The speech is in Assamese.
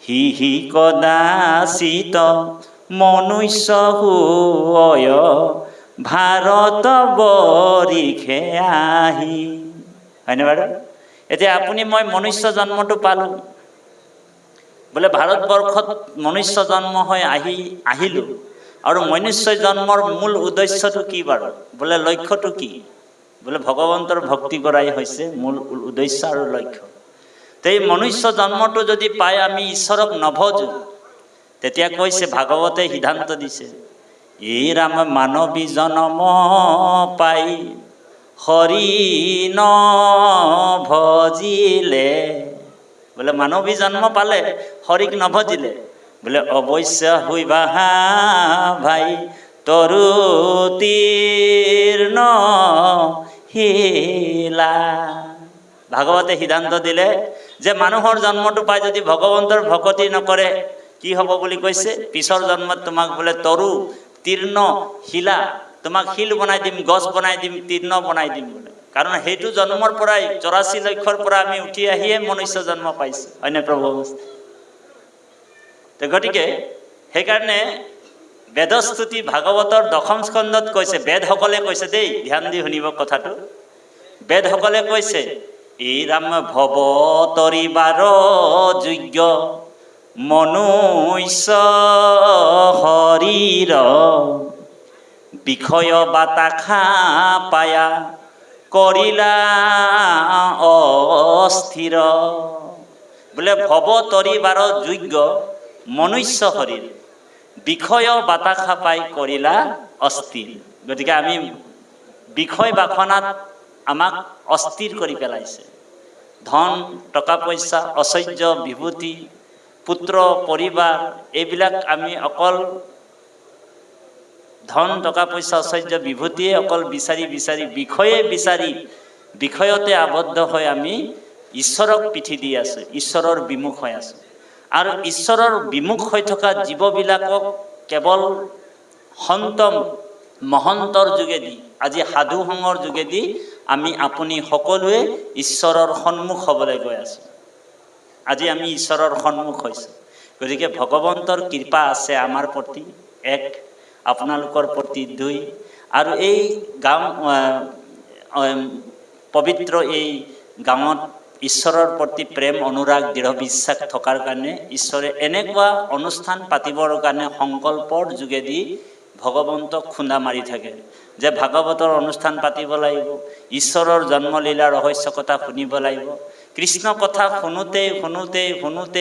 হি হি কদাচিত মনুষ্য হুয় ভাৰত বৰিখে আহি। হয়নে বাৰু? এতিয়া আপুনি মই মনুষ্য জন্মটো পালো, বোলে ভাৰতবৰ্ষত মনুষ্য জন্ম হৈ আহিলো, আৰু মনুষ্য জন্মৰ মূল উদ্দেশ্যটো কি বাৰু? বোলে লক্ষ্যটো কি? বোলে ভগৱন্তৰ ভক্তি কৰাই হৈছে মূল উদ্দেশ্য আৰু লক্ষ্য। এই মনুষ্য জন্মটো যদি পাই আমি ঈশ্বৰক নভজো, তেতিয়া কৈছে ভাগৱতে সিদ্ধান্ত দিছে, এই ৰাম মানৱী জন্ম পাই হৰি ন ভজিলে। বোলে মানৱী জন্ম পালে হৰিক নভজিলে, বোলে অৱশ্য হুইবা ভাই তৰু তীৰ্ণ শিলা। ভাগৱতে সিদ্ধান্ত দিলে যে মানুহৰ জন্মটো পাই যদি ভগৱন্তৰ ভকতি নকৰে কি হ'ব বুলি কৈছে? পিছৰ জন্মত তোমাক বোলে তৰু তীৰ্ণ শিলা, তোমাক শিল বনাই দিম, গছ বনাই দিম, তীৰ্ণ বনাই দিম বোলে। কাৰণ সেইটো জন্মৰ পৰাই 84 লক্ষৰ পৰা আমি উঠি আহিয়ে মনুষ্য জন্ম পাইছো। হয়নে প্ৰভু? গতিকে সেইকাৰণে বেদস্তুতি ভাগৱতৰ 10ম স্কন্ধত কৈছে, বেদসকলে কৈছে দেই, ধ্যান দি শুনিব কথাটো। বেদসকলে কৈছে, এই ৰাম ভৱ তৰিবাৰ যোগ্য মনুষ্য শৰীৰ বিষয় বাতাখা পায়া কৰিলা অস্থিৰ। বোলে ভৱ তৰিবাৰ যোগ্য মনুষ্য শৰীৰ বিষয় বাতাখা পাই কৰিলা অস্থিৰ। গতিকে আমি বিষয় বাসনাত আমাক অস্থিৰ কৰি পেলাইছে। ধন টকা পইচা ঐশ্বৰ্য বিভূতি পুত্ৰ পৰিবাৰ এইবিলাক আমি অকল ধন টকা পইচা ঐশ্বৰ্য বিভূতিয়ে অকল বিচাৰি বিচাৰি বিষয়তে আবদ্ধ হৈ আমি ঈশ্বৰক পিঠি দি আছো, ঈশ্বৰৰ বিমুখ হৈ আছো। আৰু ঈশ্বৰৰ বিমুখ হৈ থকা জীৱবিলাকক কেৱল সন্ত মহন্তৰ যোগেদি, আজি সাধু সংগৰ যোগেদি আমি আপুনি সকলোৱে ঈশ্বৰৰ সন্মুখ হ'বলৈ গৈ আছো। আজি আমি ঈশ্বৰৰ সন্মুখ হৈছো। গতিকে ভগৱন্তৰ কৃপা আছে আমাৰ প্ৰতি, 1, আপোনালোকৰ প্ৰতি 2, আৰু এই গাঁও পবিত্ৰ এই গাঁৱত ঈশ্বৰৰ প্ৰতি প্ৰেম অনুৰাগ দৃঢ় বিশ্বাস থকাৰ কাৰণে ঈশ্বৰে এনেকুৱা অনুষ্ঠান পাতিবৰ কাৰণে সংকল্পৰ যোগেদি ভগৱন্তক খুন্দা মাৰি থাকে যে ভাগৱতৰ অনুষ্ঠান পাতিব লাগিব, ঈশ্বৰৰ জন্মলীলা ৰহস্য কথা শুনিব লাগিব। কৃষ্ণ কথা শুনোতে শুনোতে শুনোতে